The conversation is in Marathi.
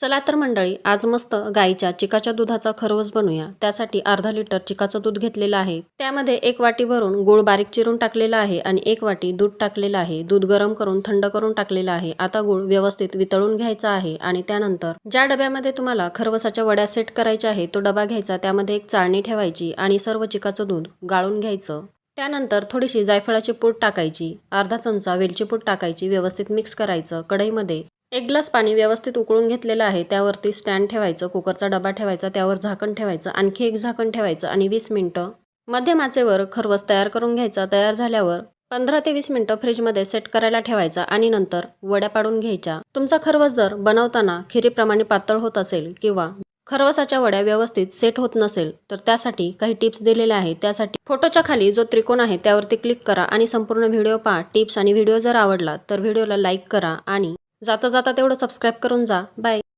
चला तर मंडळी, आज मस्त गाईच्या चिकाच्या दुधाचा खरवस बनवूया। त्यासाठी अर्धा लिटर चिकाचं दूध घेतलेलं आहे। त्यामध्ये 1 वाटी भरून गूळ बारीक चिरून टाकलेला आहे आणि 1 वाटी दूध टाकलेलं आहे। दूध गरम करून थंड करून टाकलेलं आहे। आता गूळ व्यवस्थित वितळून घ्यायचा आहे आणि त्यानंतर ज्या डब्यामध्ये तुम्हाला खरवसाच्या वड्या सेट करायच्या आहे तो डबा घ्यायचा। त्यामध्ये एक चाळणी ठेवायची आणि सर्व चिकाचं दूध गाळून घ्यायचं। त्यानंतर थोडीशी जायफळाची पूड टाकायची, अर्धा चमचा वेलची पूड टाकायची, व्यवस्थित मिक्स करायचं। कढईमध्ये 1 ग्लास पाणी व्यवस्थित उकळून घेतलेलं आहे। त्यावरती स्टँड ठेवायचं, कुकरचा डबा ठेवायचा, त्यावर झाकण ठेवायचं, आणखी एक झाकण ठेवायचं आणि 20 मिनिटं मध्यम आचेवर खरवस तयार करून घ्यायचा। तयार झाल्यावर 15 ते 20 मिनिटं फ्रीजमध्ये सेट करायला ठेवायचा आणि नंतर वड्या पाडून घ्यायच्या। तुमचा खरवस जर बनवताना खिरीप्रमाणे पातळ होत असेल किंवा खरवसाच्या वड्या व्यवस्थित सेट होत नसेल तर त्यासाठी काही टिप्स दिलेल्या आहेत। त्यासाठी फोटोच्या खाली जो त्रिकोण आहे त्यावरती क्लिक करा आणि संपूर्ण व्हिडिओ पहा। टिप्स आणि व्हिडिओ जर आवडला तर व्हिडिओला लाईक करा आणि जाता जाता तेवढं सबस्क्राईब करून जा। बाय।